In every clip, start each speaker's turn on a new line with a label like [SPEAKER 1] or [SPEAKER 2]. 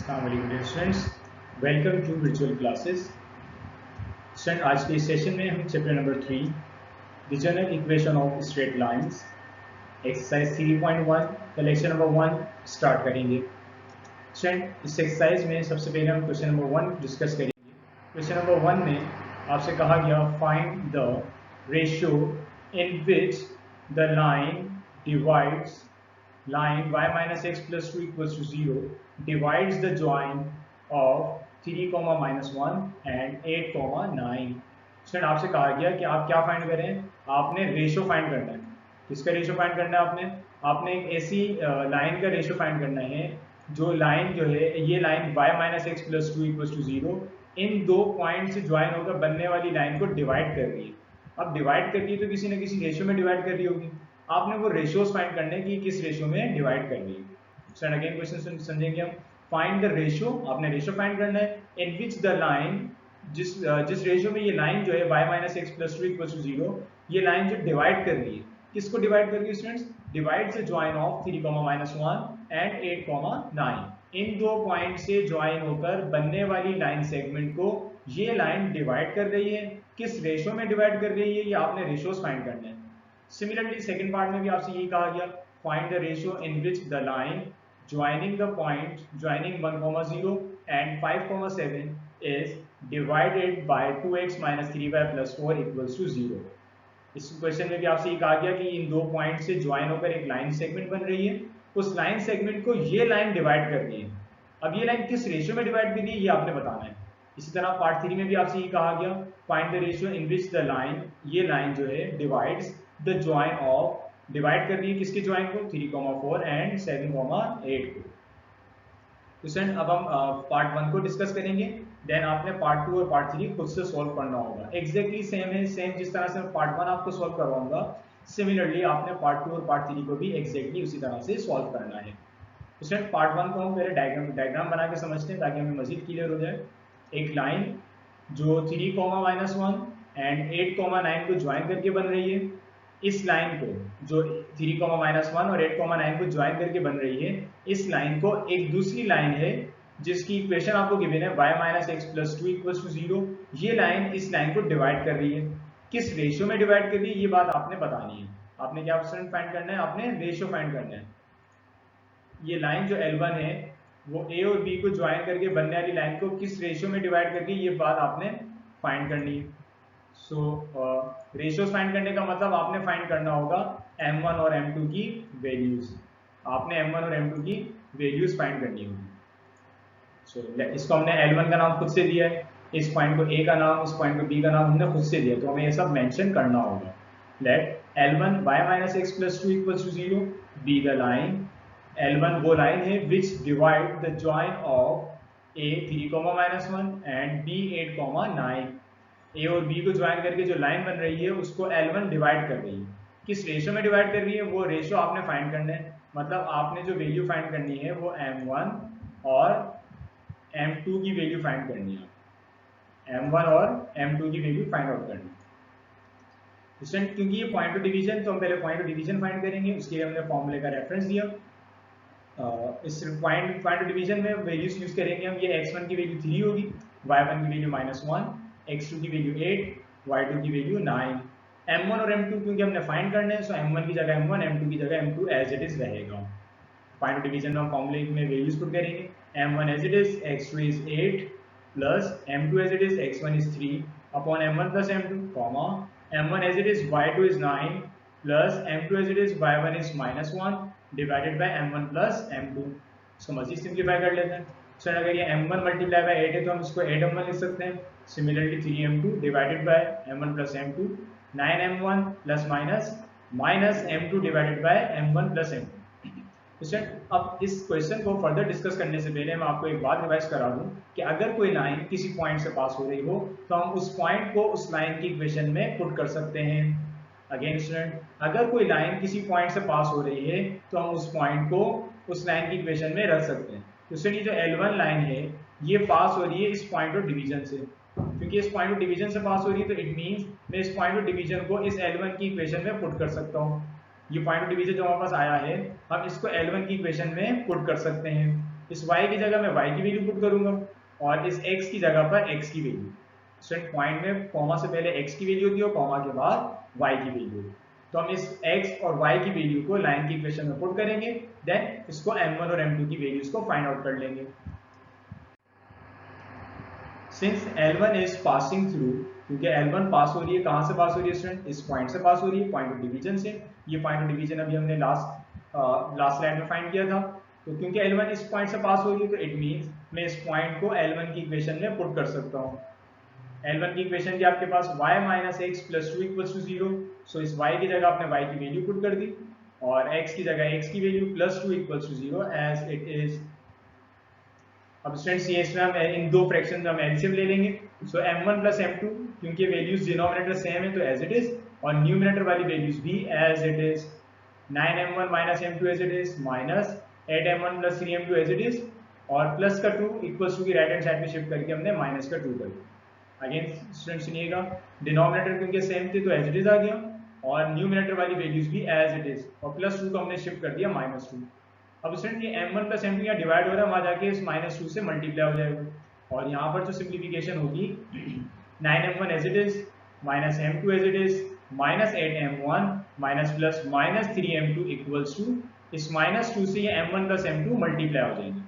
[SPEAKER 1] अस्सलाम dear students, welcome to virtual classes. Student, आज के सेशन में हम chapter number 3 the general equation of straight lines exercise 3.1 का लेक्चर नंबर 1 स्टार्ट करेंगे। स्टूडेंट, इस एक्सरसाइज में सबसे पहले हम क्वेश्चन नंबर 1 डिस्कस करेंगे। क्वेश्चन नंबर 1 में आपसे कहा गया find the ratio in which the line divides line y minus x plus 2 equals to 0 divides the join of 3 comma minus 1 and 8 comma 9। Student, आपसे कहा गया कि आप क्या फाइंड करें, आपने रेशियो फाइंड करना है। किसका रेशियो फाइंड करना है? आपने एक ऐसी लाइन का रेशियो फाइंड करना है जो लाइन जो है ये line y minus x plus 2 equals to 0 इन दो पॉइंट से ज्वाइन होकर बनने वाली लाइन को डिवाइड कर रही है। अब डिवाइड कर रही है तो किसी न किसी रेशियो में डिवाइड कर रही होगी। आपने वो रेशियोज फाइंड करने की किस रेशियो में डिवाइड कर रही है। सो अगेन क्वेश्चन समझेंगे हम। फाइंड द रेशियो, आपने रेशियो फाइंड करना है इन विच द लाइन, जिस रेशियो में ये लाइन जो है y minus x plus 2 equals to 0 ये लाइन जो डिवाइड कर रही है, किसको डिवाइड कर रही है students? Divides the join of 3 comma minus 1 and 8 comma 9। इन दो पॉइंट से ज्वाइन होकर बनने वाली लाइन सेगमेंट को ये लाइन डिवाइड कर रही है। किस रेशियो में डिवाइड कर रही है, ये आपने रेशियोज फाइंड करना है। सिमिलरली सेकंड पार्ट में भी आपसे यही कहा गया, find the ratio in which the line joining the point joining 1,0 and 5,7 is divided by 2x minus 3y plus 4 equals to 0। इस क्वेश्चन में भी आपसे ये कहा गया कि इन दो पॉइंट से ज्वाइन होकर एक लाइन सेगमेंट बन रही है, उस लाइन सेगमेंट को ये लाइन डिवाइड कर रही है। अब ये लाइन किस रेशियो में डिवाइड कर रही है ये आपने बताना है। इसी तरह पार्ट 3 में भी आपसे ये कहा गया, find the ratio in which the line, ये लाइन जो है divides the join of, divide कर रही है किसके ज्वाइन को? 3,4 एंड 7,8 को। तो स्टूडेंट, अब हम पार्ट 1 को डिस्कस करेंगे, देन आपने पार्ट 2 और पार्ट 3 खुद से सॉल्व करना होगा। एग्जैक्टली सेम है, सेम जिस तरह से मैं पार्ट 1 आपको सॉल्व करवाऊंगा, सिमिलरली आपने पार्ट 2 और पार्ट 3 को भी एग्जैक्टली उसी तरह से सॉल्व करना है। तो स्टूडेंट, पार्ट 1 को हम पहले डायग्राम बना के समझते हैं ताकि हमें मजीद क्लियर हो जाए। एक लाइन जो 3 comma minus 1 एंड 8 comma 9 को ज्वाइन करके बन रही है, इस लाइन को जो 3 comma minus 1 और 8 comma 9 को ज्वाइन करके बन रही है, इस लाइन को एक दूसरी लाइन है जिसकी इक्वेशन आपको गिवन है y minus x plus 2 equals to 0, ये लाइन इस लाइन को डिवाइड कर रही है। किस रेशियो में डिवाइड कर रही है ये बात आपने बतानी है। आपने क्या स्टूडेंट फाइंड करना है? आपने रेशियो फाइंड करना है। ये लाइन जो L1 है वो A और B को ज्वाइन करके बनने वाली लाइन को किस रेशियो में डिवाइड कर रही है ये बात आपने फाइंड करनी है। सो रेशियोज फाइंड करने का मतलब आपने फाइंड करना होगा m1 और m2 की वैल्यूज। आपने m1 और m2 की वैल्यूज फाइंड करनी होगी। सो इसको हमने L1 का नाम खुद से दिया है, इस पॉइंट को A का नाम, इस पॉइंट को B का नाम हमने खुद से दिया, तो हमें ये सब मेंशन करना होगा। Let L1 y minus x plus 2 equals to 0 be the line। L1 वो लाइन है which divide the join of A 3 comma minus 1 and B 8 comma 9। A और B को ज्वाइन करके जो लाइन बन रही है उसको L1 डिवाइड कर रही है। किस रेशियो में डिवाइड कर रही है वो रेशियो आपने फाइंड करना है। मतलब आपने जो वैल्यू फाइंड करनी है वो m1 और m2 की वैल्यू फाइंड करनी है। m1 और m2 की वैल्यू फाइंड आउट करनी है। स्टूडेंट, क्योंकि ये पॉइंट ऑफ डिवीजन, तो हम पहले पॉइंट ऑफ डिवीजन फाइंड करेंगे, उसके लिए हमने फॉर्मूले का रेफरेंस दिया। इस पॉइंट ऑफ डिवीजन में वैल्यूज यूज करेंगे हम। ये x1 की वैल्यू 3 होगी, y1 की वैल्यू -1, x2 की वैल्यू 8, y2 की वैल्यू 9। m1 और m2 क्योंकि हमने फाइंड करना है, सो m1 की जगह m1, m2 की जगह m2 एज इट इज रहेगा। पॉइंट ऑफ डिवीजन में हम फॉर्मूले में वैल्यूज पुट करेंगे। m1 as it is x2 is 8 plus m2 as it is x1 is 3 upon m1 plus m2 comma m1 as it is y2 is 9 plus m2 as it is y1 is -1 divided by m1 plus m2। इसको मजीद simplify कर लेते हैं। सो अगर ये m1 multiply by 8 है तो हम इसको 8m1 लिख सकते हैं। Similarly 3m2 divided by m1 plus m2, 9m1 plus minus m2 divided by m1 plus m2। अब इस क्वेश्चन को फर्दर डिस्कस करने से पहले मैं आपको एक बात रिवाइज करा दूं कि अगर कोई लाइन किसी पॉइंट से पास हो रही हो तो हम उस पॉइंट को उस लाइन की इक्वेशन में पुट कर सकते हैं। अगेन स्टूडेंट, अगर कोई लाइन किसी पॉइंट से पास हो रही है तो हम उस पॉइंट को उस लाइन की इक्वेशन में रख सकते हैं। तो स्टूडेंट, जो L1 लाइन है ये पास हो रही है इस पॉइंट ऑफ डिवीजन से, क्योंकि इस पॉइंट ऑफ डिवीजन से पास हो रही है तो इट मींस मैं इस पॉइंट ऑफ डिवीजन को इस L1 की इक्वेशन में पुट कर सकता हूँ। ये पॉइंट ऑफ डिवीजन जो हमारे पास आया है हम इसको L1 की इक्वेशन में पुट कर सकते हैं। इस y की जगह मैं y की वैल्यू पुट करूंगा और इस x की जगह पर x की वैल्यू। स्टूडेंट पॉइंट में कॉमा से पहले x की वैल्यू होती है और कॉमा के बाद y की वैल्यू। तो हम इस x और y की वैल्यू को लाइन की इक्वेशन में पुट करेंगे, देन इसको m1 और m2 की वैल्यूज को फाइंड आउट कर लेंगे। Since L1 is passing through, क्योंकि L1 पास हो रही है, कहाँ से पास हो रही है स्टूडेंट? इस पॉइंट से पास हो रही है, पॉइंट ऑफ डिवीजन से। ये पॉइंट ऑफ डिवीजन अभी हमने लास्ट स्लाइड में फाइंड किया था। तो क्योंकि L1 इस पॉइंट से पास हो रही है तो इट मीन्स मैं इस पॉइंट को L1 की इक्वेशन में पुट कर सकता हूँ। L1 की इक्वेशन की आपके पास y minus x plus two equals to zero. So इस y की जगह आपने y की वैल्यू पुट कर दी और x की जगह x की value plus two equals to zero as it is. अब स्टूडेंट्स ये इसमें हम इन दो फ्रैक्शन में हम एलसीएम ले लेंगे। सो m1 प्लस m2, क्योंकि वैल्यूज डिनोमिनेटर सेम है तो एज इट इज, और न्यूमिनेटर वाली वैल्यूज भी as it is. 9m1 minus m2 as it is minus 8m1 plus 3m2 as it is, और प्लस का 2 इक्वल्स टू की राइट हैंड साइड में शिफ्ट करके हमने माइनस का 2 कर दिया। अगेन स्टूडेंट सुनिएगा, डिनोमिनेटर क्योंकि सेम थे तो एज इट इज आ गया और न्यूमिनेटर वाली वैल्यूज भी एज इट इज, और प्लस 2 को हमने शिफ्ट कर दिया माइनस 2। अब स्टूडेंट ये m1 प्लस m2 यहाँ डिवाइड हो रहा है, वहाँ जाके इस माइनस 2 से मल्टीप्लाई हो जाएगा और यहाँ पर जो सिंप्लीफिकेशन होगी 9m1 as it is minus m2 as it is minus 8m1 minus plus minus 3m2 equals to, इस माइनस 2 से ये m1 प्लस m2 मल्टीप्लाई हो जाएंगे।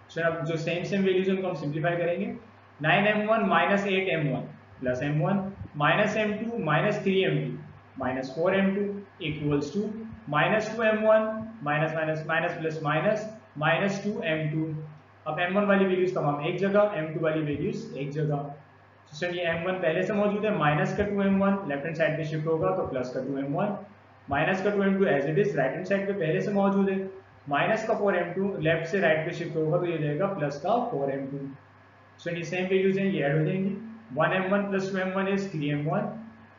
[SPEAKER 1] सो अब जो सेम वैल्यूज उनको हम सिंप्लीफाई करेंगे। 9m1 minus 8m1 plus m1 minus m2 minus 3m2 minus 4m2 equals to minus 2m1 minus minus minus plus minus minus 2m2। अब m1 वाली वैल्यूज तमाम एक जगह, m2 वाली वैल्यूज एक जगह। तो ये m1 पहले से मौजूद है, माइनस का 2m1 लेफ्ट हैंड साइड पे शिफ्ट होगा तो प्लस का 2m1 माइनस का 2m2 as it is right hand side पे पहले से मौजूद है, माइनस का 4m2 लेफ्ट से राइट पे शिफ्ट होगा तो ये जाएगा प्लस का 4m2। सो ये सेम वैल्यूज हैं, ये ऐड हो जाएंगी। 1m1 plus 2m1 is 3m1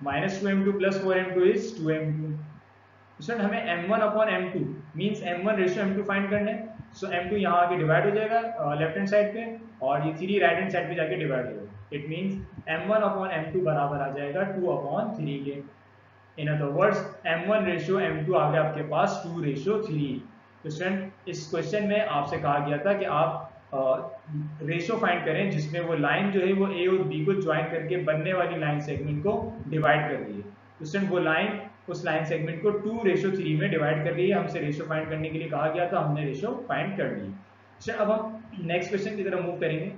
[SPEAKER 1] minus 2m2 plus 4m2 is 2m2। Student हमें m1 upon m2 means m1 ratio m2 find करना है। सो m2 यहाँ आके डिवाइड हो जाएगा लेफ्ट हैंड साइड पे और ये 3 राइट हैंड साइड पे जाके डिवाइड हो जाएगा। It means m1 upon m2 बराबर आ जाएगा 2 अपॉन 3 के। In other words m1 ratio m2 आ गया आपके पास 2 रेशियो 3। तो स्टूडेंट इस क्वेश्चन में आपसे कहा गया था कि आप रेशियो फाइंड करें जिसमें वो लाइन जो है वो a और b को ज्वाइन करके बनने वाली लाइन सेगमेंट को डिवाइड कर रही है। तो स्टूडेंट वो लाइन उस लाइन सेगमेंट को 2 रेशियो 3 में डिवाइड कर रही है। हमसे रेशियो फाइंड करने के लिए कहा गया था, हमने रेशियो फाइंड कर ली। चलिए अब हम नेक्स्ट क्वेश्चन की तरफ मूव करेंगे।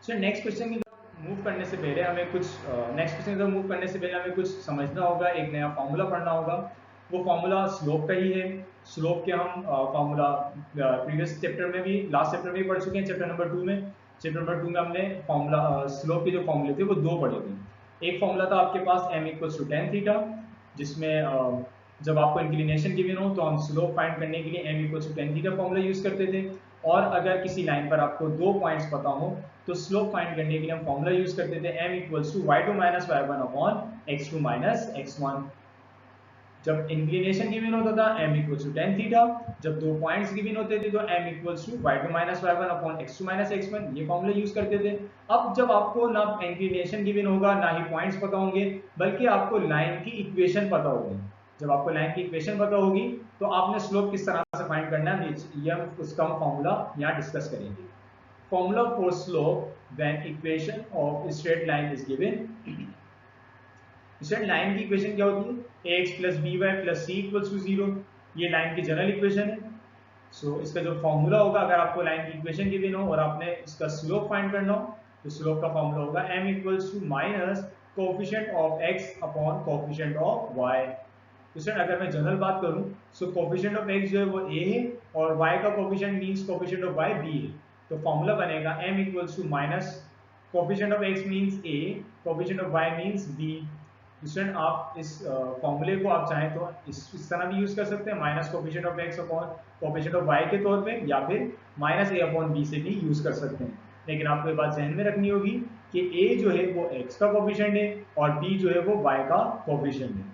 [SPEAKER 1] चलिए नेक्स्ट क्वेश्चन की तरफ मूव करने से पहले हमें कुछ समझना होगा, एक नया फॉर्मूला पढ़ना होगा। वो फॉर्मूला स्लोप का ही है। स्लोप के हम फॉर्मूला प्रीवियस चैप्टर में भी, लास्ट चैप्टर में भी पढ़ चुके हैं, चैप्टर नंबर 2 में। चैप्टर नंबर 2 में हमने फॉर्मूला स्लोप के जो फॉर्मूले थे वो 2 पढ़े थे। एक फॉर्मूला था आपके पास m equals to tan theta, जिसमें जब आपको इंक्लिनेशन गिवन हो तो हम स्लोप फाइंड करने के लिए m equals to tan theta formula use करते थे। और अगर किसी लाइन पर आपको 2 पॉइंट्स पता हो तो स्लोप फाइंड करने के लिए हम फॉर्मूला यूज करते थे m equals to y2 minus y1 upon x2 minus x1। जब इंक्लिनेशन गिवन होता था m equals to tan theta, जब 2 पॉइंट्स गिवन होते थे तो m equals to y2 minus y1 upon x2 minus x1, ये फॉर्मूला यूज करते थे। अब जब आपको ना इंक्लिनेशन गिवन होगा ना ही पॉइंट्स पता होंगे, बल्कि आपको लाइन की इक्वेशन पता होगी। जब आपको लाइन की इक्वेशन पता होगी तो आपने स्लोप किस तरह से फाइंड करना है, ये हम उसका फॉर्मूला यहाँ डिस्कस करेंगे। Formula for slope when equation of straight line is given. Straight line की इक्वेशन क्या होती है? ax plus b y plus c equals to 0। ये लाइन की जनरल इक्वेशन है। सो इसका जो फॉर्मूला होगा, अगर आपको लाइन की इक्वेशन गिवन हो और आपने इसका स्लोप फाइंड करना हो तो स्लोप का फॉर्मूला होगा m equals to minus coefficient of x upon coefficient of y। तो अगर मैं जनरल बात करूं सो कोफिशिएंट ऑफ x जो है वो a है और y का coefficient means coefficient of y b है। तो फॉर्मूला बनेगा m equals to minus coefficient of x means a, coefficient of y means b। Student आप इस फॉर्मूले को आप चाहें तो इस तरह भी यूज कर सकते हैं, minus coefficient of x upon coefficient of y के तौर पे, या फिर माइनस a अपॉन b से भी यूज कर सकते हैं। लेकिन आपको ये बात ध्यान में रखनी होगी कि a जो है वो x का कोफिशिएंट है और b जो है वो y का कोफिशिएंट है।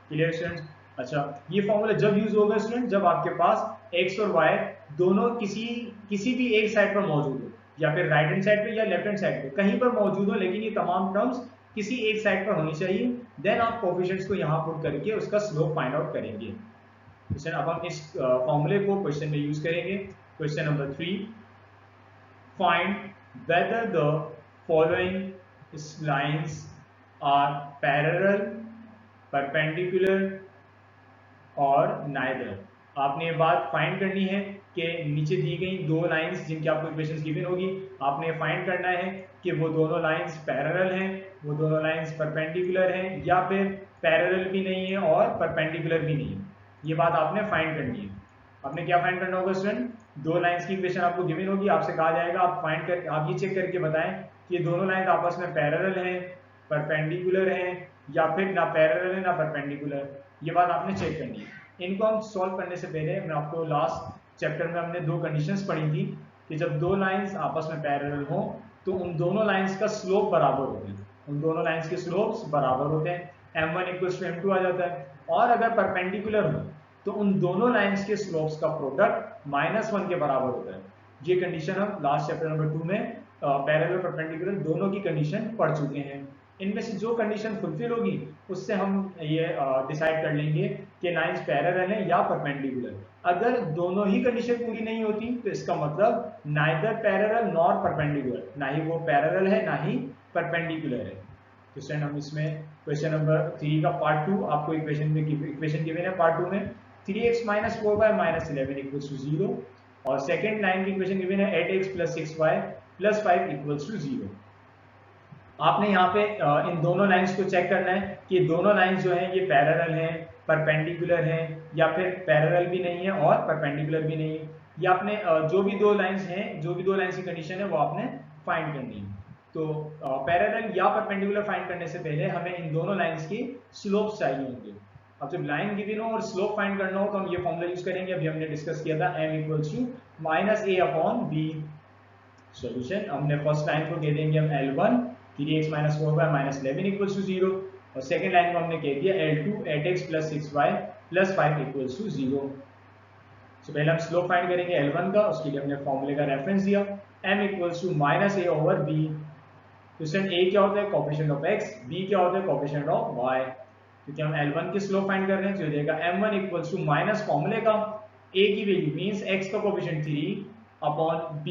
[SPEAKER 1] Clear students? अच्छा, ये फॉर्मूला जब यूज होगा स्टूडेंट जब आपके पास x और y दोनों किसी भी एक साइड पर मौजूद हो, या फिर राइट हैंड साइड पे या लेफ्ट हैंड साइड पे कहीं पर मौजूद हो, लेकिन ये तमाम टर्म्स किसी एक साइड पर होनी चाहिए। देन आप कोफिशिएंट्स को यहाँ पुट करके उसका स्लोप फाइंड आउट करेंगे। अब हम इस फॉर्मूले को क्वेश्चन में यूज करेंगे। Question number 3, find whether the following lines are parallel, perpendicular और नाइदर। आपने ये बात फाइंड करनी है कि नीचे दी गई दो लाइंस जिनकी आपको इक्वेशंस गिवन होगी, आपने फाइंड करना है कि वो दोनों लाइंस पैरेलल हैं, वो दोनों लाइंस परपेंडिकुलर हैं, या फिर पैरेलल भी नहीं है और परपेंडिकुलर भी नहीं है। ये बात आपने फाइंड करनी है। आपने क्या फाइंड करना होगा स्टूडेंट? दो लाइंस की इक्वेशन आपको गिवन होगी, आपसे कहा जाएगा आप फाइंड कर, आप ये चेक करके बताएं कि ये दोनों लाइंस आपस में पैरेलल हैं, परपेंडिकुलर हैं, या फिर ना पैरेलल है ना परपेंडिकुलर। ये बात आपने चेक करनी है। इनको हम सॉल्व करने से पहले मैं आपको लास्ट चैप्टर में हमने दो कंडीशंस पढ़ी थी कि जब दो लाइंस आपस में पैरेलल हो तो उन दोनों लाइंस का स्लोप बराबर होते हैं, उन दोनों लाइंस के स्लोप्स बराबर होते हैं, m1 = m2 आ जाता है। और अगर परपेंडिकुलर हो तो उन दोनों लाइंस के स्लोप्स का प्रोडक्ट -1 के बराबर होता है। ये कंडीशन हम लास्ट चैप्टर नंबर 2 में पैरेलल परपेंडिकुलर दोनों की कंडीशन पढ़ चुके हैं। इनमें से जो कंडीशन फुलफिल होगी उससे हम ये डिसाइड कर लेंगे कि लाइंस पैरेलल है या परपेंडिकुलर। अगर दोनों ही कंडीशन पूरी नहीं होती तो इसका मतलब नाइदर पैरेलल नॉर परपेंडिकुलर, ना ही वो पैरेलल है ना ही परपेंडिकुलर है। तो स्टूडेंट हम इसमें क्वेश्चन नंबर 3 का पार्ट 2 आपको इक्वेशन गिवन है पार्ट 2 में 3x - 4y - 11 = 0, और सेकेंड लाइन की इक्वेशन गिवन है 8x + 6y + 5 = 0। आपने यहाँ पे इन दोनों लाइंस को चेक करना है कि दोनों लाइंस जो हैं ये पैरेलल हैं, परपेंडिकुलर हैं, या फिर पैरेलल भी नहीं है और परपेंडिकुलर भी नहीं है। ये आपने जो भी दो लाइंस हैं, जो भी दो लाइंस की कंडीशन है वो आपने फाइंड करनी है। तो पैरेलल या परपेंडिकुलर फाइंड करने से पहले हमें इन दोनों लाइंस की स्लोप चाहिए होंगे। अब जब लाइन गिवन हो और स्लोप फाइंड करना हो तो हम ये फॉर्मूला यूज करेंगे, अभी हमने डिस्कस किया था, m = -a/b। सॉल्यूशन हमने फर्स्ट लाइन को कह देंगे हम L1 3x - 4y - 11 = 0, और सेकेंड लाइन को हमने कह दिया L2 8x + 6y + 5 = 0। तो पहले हम स्लोप फाइंड करेंगे L1 का, उसके लिए हमने फॉर्मूले का रेफरेंस दिया, m = -a/b। तो स्टूडेंट a क्या होता है? कोएफिशिएंट ऑफ x, b क्या होता है? Coefficient of y। क्योंकि हम L1 की स्लोप फाइंड कर रहे हैं तो ये देगा m1 = माइनस फॉर्मूले का a की वैल्यू मींस x का coefficient 3/b,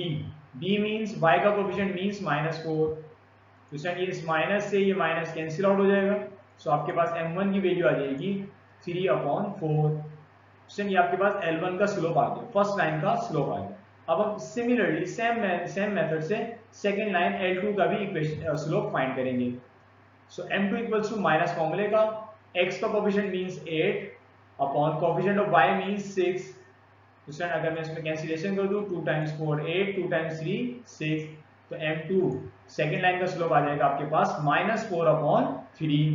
[SPEAKER 1] b means y का कोएफिशिएंट मींस -4। तो स्टूडेंट ये इस माइनस से ये माइनस कैंसिल आउट हो जाएगा, सो आपके पास m1 की वैल्यू आ जाएगी 3/4। स्टूडेंट ये आपके पास L1 का स्लोप आ गया, फर्स्ट लाइन का स्लोप आ गया। अब हम सिमिलरली सेम मेथड से सेकेंड लाइन L2 का भी इक्वेशन स्लोप फाइंड करेंगे। सो m2 = माइनस फॉर्मूले का x का coefficient means 8 upon coefficient of y means 6। तो स्टूडेंट अगर मैं इसमें कैंसिलेशन कर दूं 2 × 4 8, 2 × 3 6, तो m2 सेकेंड लाइन का स्लोप आ जाएगा आपके पास -4/3।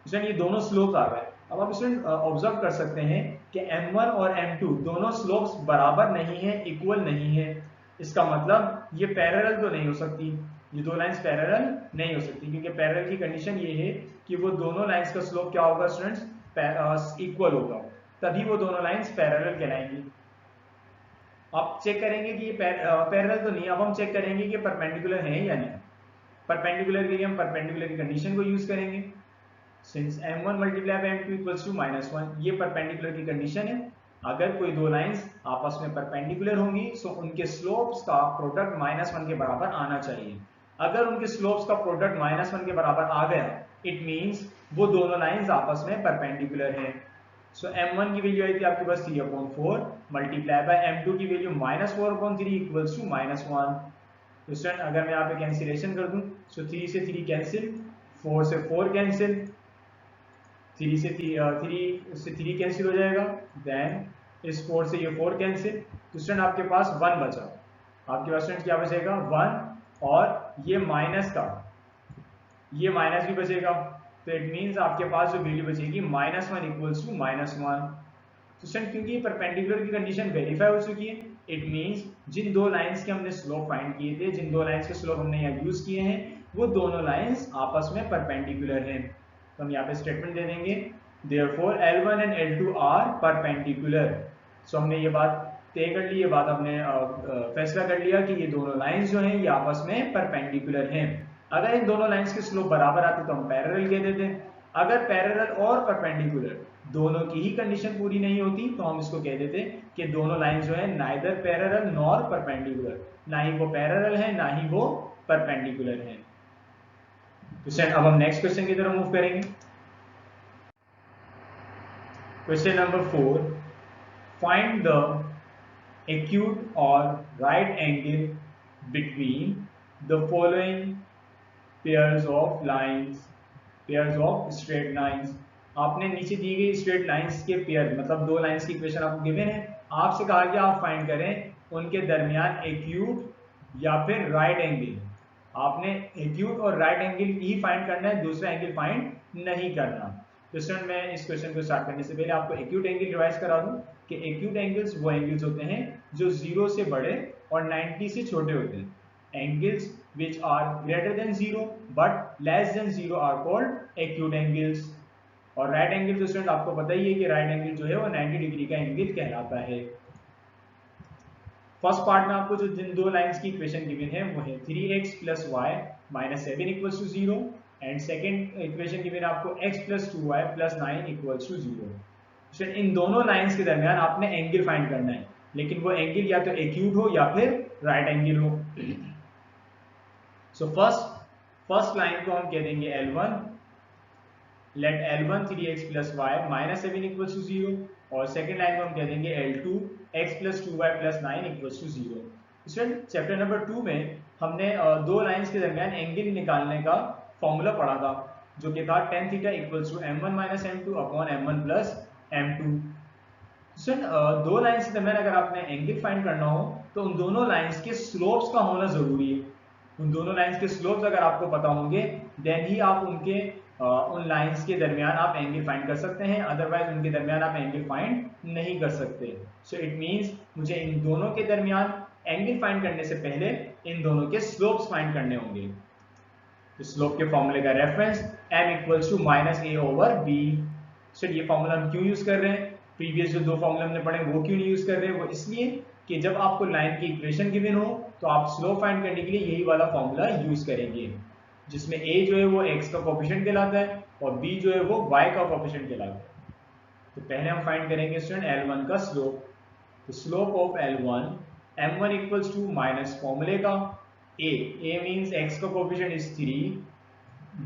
[SPEAKER 1] स्टूडेंट ये दोनों स्लोप आ गए। अब आप स्टूडेंट ऑब्जर्व कर सकते हैं कि m1 और m2 दोनों स्लोप्स बराबर नहीं है, इक्वल नहीं है। इसका मतलब ये पैरेलल तो नहीं हो सकती, ये दो लाइंस पैरेलल नहीं हो सकती, क्योंकि पैरेलल की कंडीशन ये है कि वो दोनों लाइंस का स्लोप क्या होगा स्टूडेंट्स? इक्वल होगा, तभी वो दोनों लाइंस पैरेलल कहलाएंगी। आप चेक करेंगे कि ये पैरेलल तो नहीं, अब हम चेक करेंगे कि परपेंडिकुलर है या नहीं। परपेंडिकुलर के लिए हम परपेंडिकुलर की कंडीशन को यूज करेंगे, सिंस m1 × m2 = -1, ये परपेंडिकुलर की कंडीशन है। अगर कोई दो लाइंस आपस में परपेंडिकुलर होंगी तो उनके स्लोप्स का प्रोडक्ट -1 के बराबर आना चाहिए। अगर उनके स्लोप्स का प्रोडक्ट -1 के बराबर आ गया, इट मींस वो दोनों लाइंस आपस में परपेंडिकुलर हैं। सो m1 की वैल्यू आई थी आपके पास 3/4 मल्टीप्लाई बाय m2 की वैल्यू -4/3 = -1। तो स्टूडेंट अगर मैं यहाँ पे कैंसिलेशन कर दूं, सो 3 से 3 कैंसिल, 4 से 4 कैंसिल, 3 से 3 कैंसिल हो जाएगा, देन इस 4 से ये 4 कैंसिल, तो स्टूडेंट आपके पास 1 बचा। आपके पास स्टूडेंट क्या बचेगा? 1, और ये माइनस का ये माइनस भी बचेगा, तो इट मींस आपके पास जो वैल्यू बचेगी -1 = -1। तो स्टूडेंट क्योंकि परपेंडिकुलर की कंडीशन वेरीफाई हो चुकी है, इट मींस जिन दो लाइंस के हमने स्लोप फाइंड किए थे, जिन दो लाइंस के स्लोप हमने यहाँ यूज किए हैं, वो दोनों लाइंस आपस में परपेंडिकुलर हैं। तो हम यहाँ पे स्टेटमेंट दे देंगे, therefore L1 and L2 are perpendicular. So हमने ये बात तय कर ली, ये बात हमने फैसला कर लिया कि ये दोनों लाइंस जो हैं ये आपस में परपेंडिकुलर हैं। अगर इन दोनों लाइंस के स्लोप बराबर आते तो हम पैरेलल कह देते। अगर पैरेलल और परपेंडिकुलर दोनों की ही कंडीशन पूरी नहीं होती तो हम इसको कह देते कि दोनों लाइन जो है नाइदर पैरेलल नॉर परपेंडिकुलर, ना ही वो पैरेलल है ना ही वो परपेंडिकुलर है। तो अब हम नेक्स्ट क्वेश्चन की तरफ मूव करेंगे। Question number 4, find the acute or right angle between the following pairs of lines, pairs of straight lines। आपने नीचे दी गई स्ट्रेट लाइंस के पेयर मतलब दो लाइंस की इक्वेशन आपको गिवन है, आपसे कहा गया आप फाइंड करें उनके दरमियान एक्यूट या फिर राइट एंगल। आपने एक्यूट और राइट एंगल ही फाइंड करना है, दूसरा एंगल फाइंड नहीं करना। तो स्टूडेंट मैं इस क्वेश्चन को स्टार्ट करने से पहले आपको एक्यूट एंगल रिवाइज करा दूं कि एक्यूट एंगल्स वो एंगल्स होते हैं जो 0 से बड़े और 90 से छोटे होते हैं। Angles which are greater than 0 but less than 0 are called acute angles। और राइट एंगल तो स्टूडेंट आपको पता ही है कि राइट एंगल जो है वो 90 डिग्री का एंगल कहलाता है। फर्स्ट पार्ट में आपको जो जिन दो लाइंस की इक्वेशन गिवन है वो है 3x plus y minus 7 equals to 0 and second equation given आपको x plus 2y plus 9 equals to 0। Student in दोनों लाइंस के दरमियान आपने एंगल फाइंड करना है, लेकिन वो एंगल या तो एक्यूट हो या फिर राइट एंगल हो। सो फर्स्ट लाइन को हम कह देंगे L1, let L1 3x plus y minus 7 equals to 0 और सेकंड लाइन को हम कह देंगे L2 x plus 2y plus 9 equals to 0। Student chapter number 2 में हमने दो लाइंस के दरमियान एंगल निकालने का फॉर्मूला पढ़ा था जो कि था tan theta equals to m1 minus m2 upon m1 plus m2। Student दो लाइंस के दरमियान अगर आपने एंगल फाइंड करना हो तो उन दोनों लाइंस के स्लोप्स का होना जरूरी है। उन दोनों लाइंस के स्लोप्स अगर आपको पता होंगे देन ही आप उनके उन लाइंस के दरमियान आप एंगल फाइंड कर सकते हैं, अदरवाइज उनके दरमियान आप एंगल फाइंड नहीं कर सकते। सो इट मींस मुझे इन दोनों के दरमियान एंगल फाइंड करने से पहले इन दोनों के स्लोप्स फाइंड करने होंगे। तो स्लोप के फॉर्मूले का reference m equals to minus a over b. Sir ये फॉर्मूला हम क्यों यूज कर रहे हैं, प्रीवियस जो दो फॉर्मूले हमने पढ़े वो क्यों नहीं यूज कर रहे हैं, वो इसलिए कि जब आपको लाइन की इक्वेशन गिवन हो तो आप स्लोप फाइंड करने के लिए यही वाला फॉर्मूला यूज करेंगे, जिसमें a जो है वो x का कोएफिशिएंट कहलाता है और b जो है वो y का कोएफिशिएंट कहलाता है। तो पहले हम फाइंड करेंगे स्टूडेंट L1 का स्लोप। तो slope of L1 m1 equals to minus फॉर्मूले का a मींस x का coefficient is 3,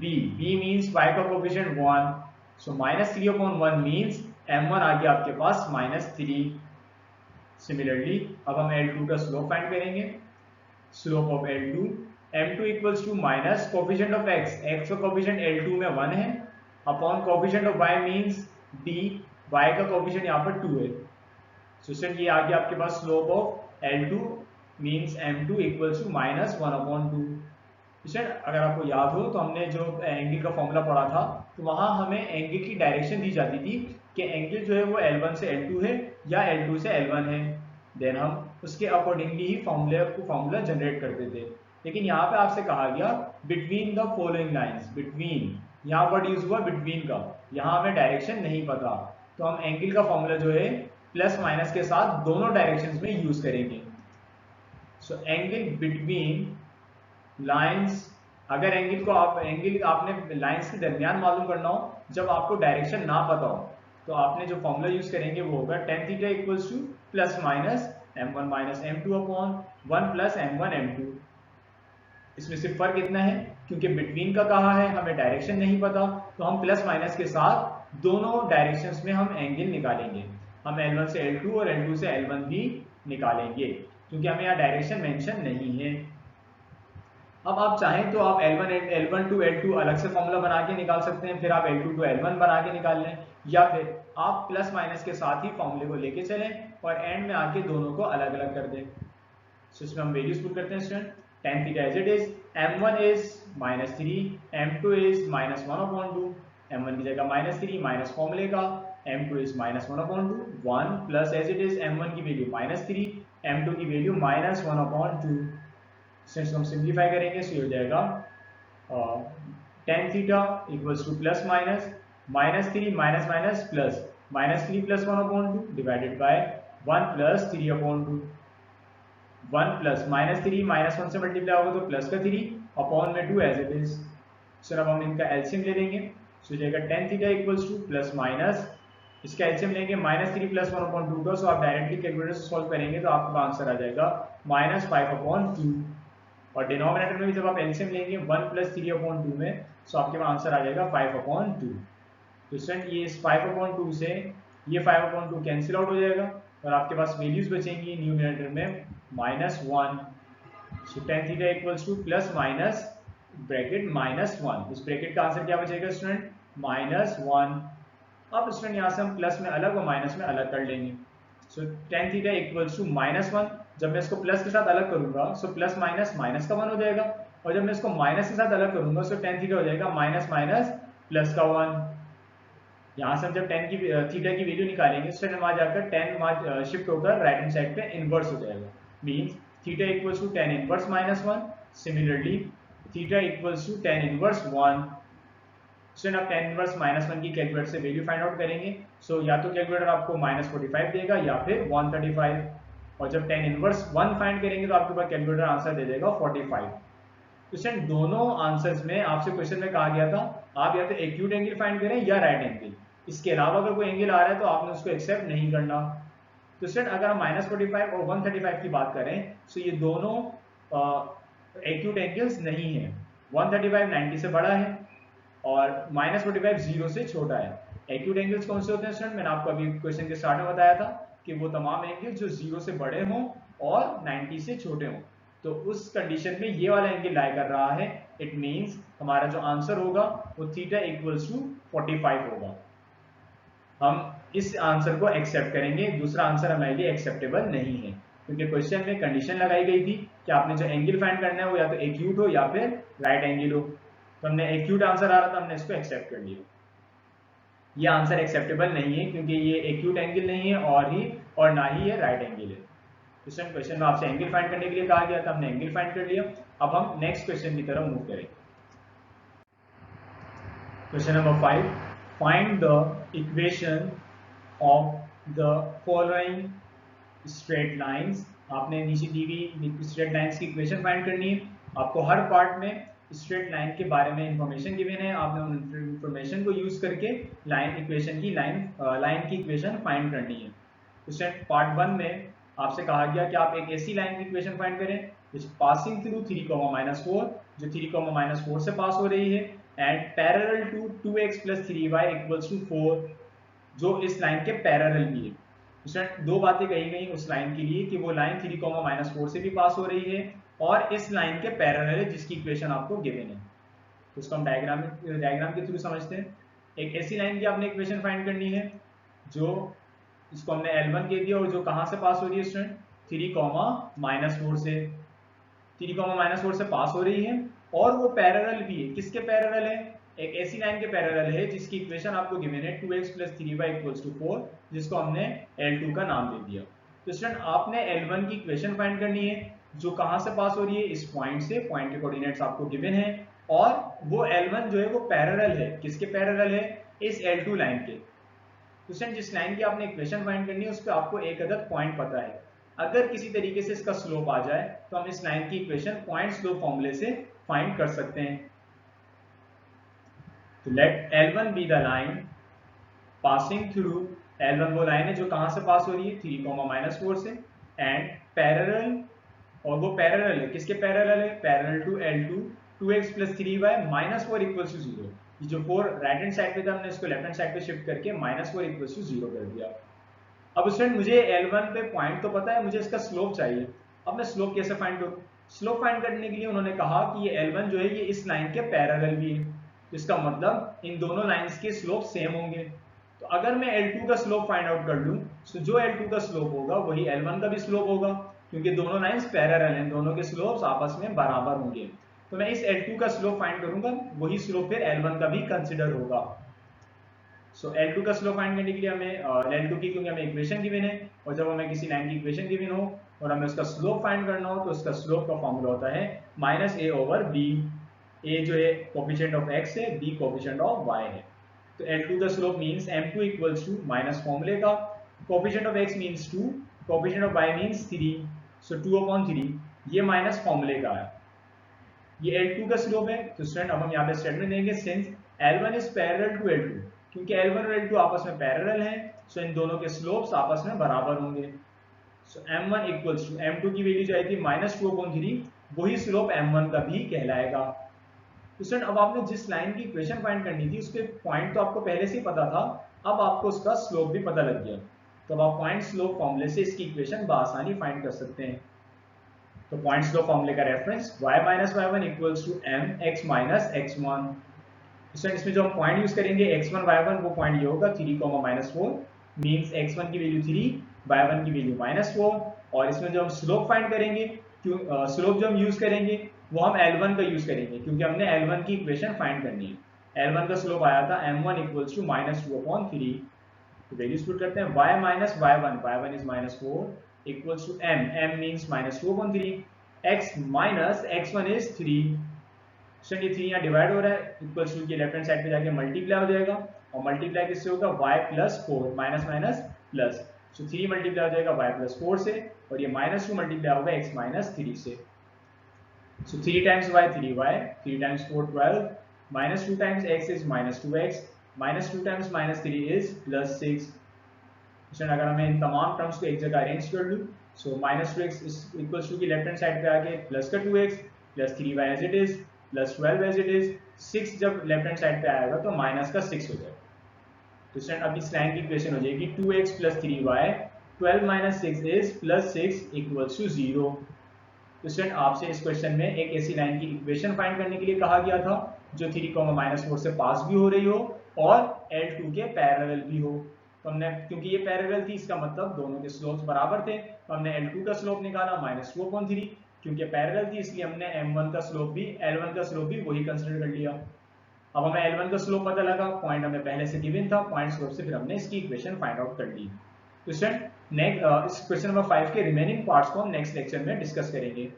[SPEAKER 1] b means y का coefficient 1, so minus 3 upon 1 means m1 आ गया आपके पास माइनस 3। सिमिलरली अब हम L2 का स्लोप फाइंड करेंगे। Slope of L2 m2 equals to minus coefficient of x का कोएफिशिएंट L2 में 1 है upon coefficient of y means d, y का कोएफिशिएंट यहाँ पर 2 है। सो सर ये आ गया आपके पास slope of L2 means m2 equals to minus 1 upon 2। Sir अगर आपको याद हो तो हमने जो एंगल का फॉर्मूला पढ़ा था तो वहां हमें एंगल की डायरेक्शन दी जाती थी कि एंगल जो है वो L1 से L2 है या L2 से L1 है, देन हम उसके अकॉर्डिंगली ही फॉर्मूला जनरेट करते थे। लेकिन यहाँ पे आपसे कहा गया between the following lines, between यहाँ वर्ड यूज हुआ बिटवीन का, यहाँ हमें डायरेक्शन नहीं पता तो हम एंगल का फॉर्मूला जो है प्लस माइनस के साथ दोनों डायरेक्शंस में यूज करेंगे। सो एंगल बिटवीन लाइंस, अगर एंगल आपने लाइंस के दरमियान मालूम करना हो जब आपको डायरेक्शन ना पता हो तो आपने जो फॉर्मूला यूज करेंगे वो होगा tan theta equals two plus minus m1 minus m2 upon 1 plus m1 m2। इसमें सिर्फ फर्क इतना है क्योंकि बिटवीन का कहा है हमें डायरेक्शन नहीं पता तो हम प्लस माइनस के साथ दोनों डायरेक्शंस में हम एंगल निकालेंगे। हम L1 से L2 और L2 से L1 भी निकालेंगे क्योंकि हमें यहाँ डायरेक्शन मेंशन नहीं है। अब आप चाहें तो आप L1 टू L2 अलग से फॉर्मूला बना के निकाल सकते हैं, फिर आप L2 टू L1 बना के निकाल लें, या फिर आप प्लस माइनस के साथ ही फॉर्मूले को लेके चलें और एंड में आके दोनों को अलग अलग कर दें। सो इसमें हम वैल्यूज पुट करते हैं student. tan theta as it is m1 is -3, m2 is -1/2, m1 की जगह -3 माइनस फॉर्मूले का, m2 is -1/2, 1 plus as it is m1 की वैल्यू -3, m2 की वैल्यू -1/2। इसको हम सिंप्लीफाई करेंगे सो हो जाएगा tan theta equals two plus minus -3 minus minus plus -3 plus 1/2 divided by 1 plus 3/2। 1 plus -3 -1 से मल्टीप्लाई होगा तो प्लस का 3 अपॉन में 2 एज इट इज। सर अब हम इनका एलसीएम ले लेंगे सो हो जाएगा tan theta equals two plus minus इसका एलसीएम लेंगे -3 + 1/2 का, सो आप डायरेक्टली कैलकुलेटर से सॉल्व करेंगे तो आपका आंसर आ जाएगा -5/2। और डिनोमिनेटर में भी जब आप एलसीएम लेंगे 1 + 3/2 में, सो आपके पास आंसर आ जाएगा 5/2। तो स्टूडेंट ये इस 5/2 से ये 5/2 कैंसिल आउट हो जाएगा और आपके पास वैल्यूज बचेंगी न्यूमिनेटर में -1। सो tan theta equals two plus minus bracket -1। इस ब्रैकेट का आंसर क्या बचेगा स्टूडेंट? -1। अब स्टूडेंट यहाँ से हम प्लस में अलग और माइनस में अलग कर लेंगे। सो tan थीटा इक्वल्स टू -1। जब मैं इसको प्लस के साथ अलग करूंगा सो प्लस माइनस माइनस का 1 हो जाएगा, और जब मैं इसको माइनस के साथ अलग करूंगा सो tan थीटा हो जाएगा माइनस माइनस प्लस का 1। यहाँ से हम जब tan की थीटा की वैल्यू निकालेंगे तो वहां जाकर tan वहां शिफ्ट होकर राइट हैंड साइड पे इनवर्स हो जाएगा, means theta equals to tan inverse -1। Similarly theta equals to tan inverse 1। Student आप tan इनवर्स -1 की कैलकुलेटर से वैल्यू फाइंड आउट करेंगे। सो या तो कैलकुलेटर आपको -45 देगा या फिर 135, और जब tan इनवर्स 1 फाइंड करेंगे तो आपके पास कैलकुलेटर आंसर दे देगा 45। तो स्टूडेंट दोनों आंसर्स में आपसे क्वेश्चन में कहा गया था आप या तो एक्यूट एंगल फाइंड करें या राइट एंगल, इसके अलावा अगर कोई एंगल आ रहा है तो आपने उसको एक्सेप्ट नहीं करना। तो स्टूडेंट अगर हम -45 और 135 की बात करें तो ये दोनों एक्यूट एंगल्स नहीं है। 135 90 से बड़ा है और -45 0 से छोटा है। एक्यूट एंगल्स कौन से होते हैं स्टूडेंट? मैंने आपको अभी क्वेश्चन के स्टार्ट में बताया था कि वो तमाम एंगल जो 0 से बड़े हों और 90 से छोटे हों। तो उस कंडीशन में ये वाला एंगल लाई कर रहा है, इट मींस हमारा जो आंसर होगा वो थीटा इक्वल्स टू 45 होगा। हम इस आंसर को एक्सेप्ट करेंगे, दूसरा आंसर हमारे लिए एक्सेप्टेबल नहीं है क्योंकि क्वेश्चन में कंडीशन लगाई गई थी कि आपने जो एंगल फाइंड करना है वो या तो एक्यूट हो या फिर राइट एंगल हो। तो हमने एक्यूट आंसर आ रहा था, हमने इसको एक्सेप्ट कर लिया। ये आंसर एक्सेप्टेबल नहीं है क्योंकि ये एक्यूट एंगल नहीं है और ना ही ये राइट एंगल है। क्वेश्चन में आपसे एंगल फाइंड करने के लिए कहा गया था, हमने एंगल फाइंड कर लिया। अब हम नेक्स्ट क्वेश्चन की तरफ मूव करें। Question number 5, find the equation of the following straight lines. आपने नीचे दी हुई स्ट्रेट लाइंस की इक्वेशन फाइंड करनी है। आपको हर पार्ट में स्ट्रेट लाइन के बारे में इंफॉर्मेशन गिवन है, आपने उन इंफॉर्मेशन को यूज करके लाइन की इक्वेशन फाइंड करनी है। तो पार्ट 1 में आपसे कहा गया कि आप एक ऐसी लाइन की इक्वेशन फाइंड करें विच पासिंग थ्रू 3,-4, जो 3,-4 से पास हो रही है, and parallel to 2x + 3y = 4, जो इस लाइन के पैरेलल भी है। उसमें दो बातें कही गई उस लाइन के लिए कि वो लाइन 3,-4 से भी पास हो रही है और इस लाइन के पैरेलल है जिसकी इक्वेशन आपको गिवन है। तो उसको हम डायग्राम के थ्रू समझते हैं। एक ऐसी लाइन की आपने इक्वेशन फाइंड करनी है जो इसको हमने L1 कह दिया और जो कहां से पास हो रही है स्टूडेंट? 3,-4 से 3,-4 से पास हो रही है और वो पैरेलल भी है। किसके पैरेलल है? एक ऐसी लाइन के पैरेलल है जिसकी इक्वेशन आपको गिवन है 2x + 3y = 4, जिसको हमने L2 का नाम दे दिया। तो स्टूडेंट आपने L1 की इक्वेशन फाइंड करनी है जो कहां से पास हो रही है? इस पॉइंट से। पॉइंट के कोऑर्डिनेट्स आपको गिवन है और वो L1 जो है वो पैरेलल है। किसके पैरेलल है? इस L2 लाइन के। तो स्टूडेंट जिस लाइन की आपने इक्वेशन फाइंड करनी है उस पर आपको एक अदद पॉइंट पता है। अगर किसी तरीके से इसका स्लोप आ जाए तो हम इस लाइन की इक्वेशन पॉइंट स्लोप फॉर्मूले से फाइंड कर सकते हैं। तो let L1 be the line passing through, L1 वो लाइन है जो कहां से पास हो रही है? 3,-4 से, एंड पैरेलल, और वो पैरेलल है। किसके पैरेलल है? Parallel to L2, 2x + 3y -4 = 0। ये जो 4 राइट हैंड साइड पे था हमने इसको लेफ्ट हैंड साइड पे शिफ्ट करके -4 = 0 कर दिया। अब स्टूडेंट मुझे L1 पे पॉइंट तो पता है, मुझे इसका स्लोप चाहिए। अब मैं स्लोप कैसे फाइंड करूं? स्लोप फाइंड करने के लिए उन्होंने कहा कि ये L1 जो है ये इस लाइन के पैरेलल भी है, तो इसका मतलब इन दोनों लाइंस के स्लोप सेम होंगे। तो अगर मैं L2 का स्लोप फाइंड आउट कर लूं तो जो L2 का स्लोप होगा वही L1 का भी स्लोप होगा, क्योंकि दोनों लाइंस पैरेलल हैं, दोनों के स्लोप्स आपस में बराबर होंगे। तो मैं इस L2 का स्लोप फाइंड करूंगा, वही स्लोप फिर L1 का भी कंसिडर होगा। सो L2 का स्लोप फाइंड करने के लिए हमें L2 की, क्योंकि हमें इक्वेशन गिवन है और जब हमें किसी लाइन की इक्वेशन गिवन हो और हमें उसका स्लोप फाइंड करना हो तो उसका स्लोप का फॉर्मूला होता है -a/b। a जो है कोएफिशिएंट ऑफ x है, b कोएफिशिएंट ऑफ y है। तो L2 का स्लोप मींस m2 = माइनस फॉर्मूले का, coefficient of x means 2, coefficient of y means 3, सो 2/3, ये माइनस फॉर्मूले का है। ये L2 का स्लोप है। तो स्टूडेंट अब हम यहाँ पे स्टेटमेंट देंगे since L1 is parallel to L2, क्योंकि L1 और L2 आपस में पैरेलल हैं सो इन दोनों के स्लोप्स आपस में बराबर होंगे। सो m1 इक्वल्स टू m2 की वैल्यू जो आएगी -2/3, वही स्लोप m1 का भी कहलाएगा। तो स्टूडेंट अब आपने जिस लाइन की इक्वेशन फाइंड करनी थी उसके पॉइंट तो आपको पहले से ही पता था, अब आपको उसका स्लोप भी पता लग गया, तो अब आप पॉइंट स्लोप फॉर्मूले से इसकी इक्वेशन बआसानी फाइंड कर सकते हैं। तो पॉइंट स्लोप फॉर्मूले का reference y - y1 equals to mx - x1। इसमें जो हम पॉइंट यूज करेंगे x1 y1, वो पॉइंट ये होगा 3, -4 मींस x1 की वैल्यू 3, y1 की वैल्यू -4। और इसमें जो हम स्लोप फाइंड करेंगे, स्लोप जो हम यूज करेंगे वो हम L1 का यूज करेंगे, क्योंकि हमने L1 की इक्वेशन फाइंड करनी है। L1 का स्लोप आया था m1 इक्वल्स टू -2/3। तो वैल्यूज पुट करते हैं, y - y1 is -4 equals to m means -2/3, x minus x1 is 3। ये 3 यहाँ डिवाइड हो रहा है, इक्वल्स टू के लेफ्ट हैंड साइड पे जाके मल्टीप्लाई हो जाएगा, और मल्टीप्लाई किससे होगा, y + 4 माइनस माइनस प्लस। सो 3 मल्टीप्लाई हो जाएगा y + 4 से, और ये -2 मल्टीप्लाई होगा x - 3 से। सो 3 times y 3y, 3 times 4 12, -2 times x is -2x, -2 times -3 is +6। अगर मैं इन तमाम टर्म्स को एक जगह अरेंज कर लूँ, सो -2x इक्वल्स टू की लेफ्ट हैंड साइड पे आके प्लस का 2x plus 3y as it is plus 12 as it is, 6 जब लेफ्ट हैंड साइड पे आएगा तो माइनस का 6 हो जाएगा। तो स्टूडेंट अब इस लाइन की इक्वेशन हो जाएगी 2x + 3y, 12 - 6 is +6 equals to 0। तो स्टूडेंट आपसे इस क्वेश्चन में एक ऐसी लाइन की इक्वेशन फाइंड करने के लिए कहा गया था जो 3, -4 से पास भी हो रही हो और L2 के पैरेलल भी हो। तो हमने, क्योंकि ये पैरेलल थी, इसका मतलब दोनों के स्लोप्स बराबर थे, तो हमने L2 का स्लोप निकाला -2/3, क्योंकि पैरेलल थी इसलिए हमने m1 का स्लोप भी, L1 का स्लोप भी वही कंसीडर कर लिया। अब हमें L1 का स्लोप पता लगा, पॉइंट हमें पहले से गिवन था, पॉइंट स्लोप से फिर हमने इसकी इक्वेशन फाइंड आउट कर ली। तो स्टूडेंट नेक्स्ट इस क्वेश्चन नंबर 5 के रिमेनिंग पार्ट्स को हम नेक्स्ट लेक्चर में डिस्कस करेंगे।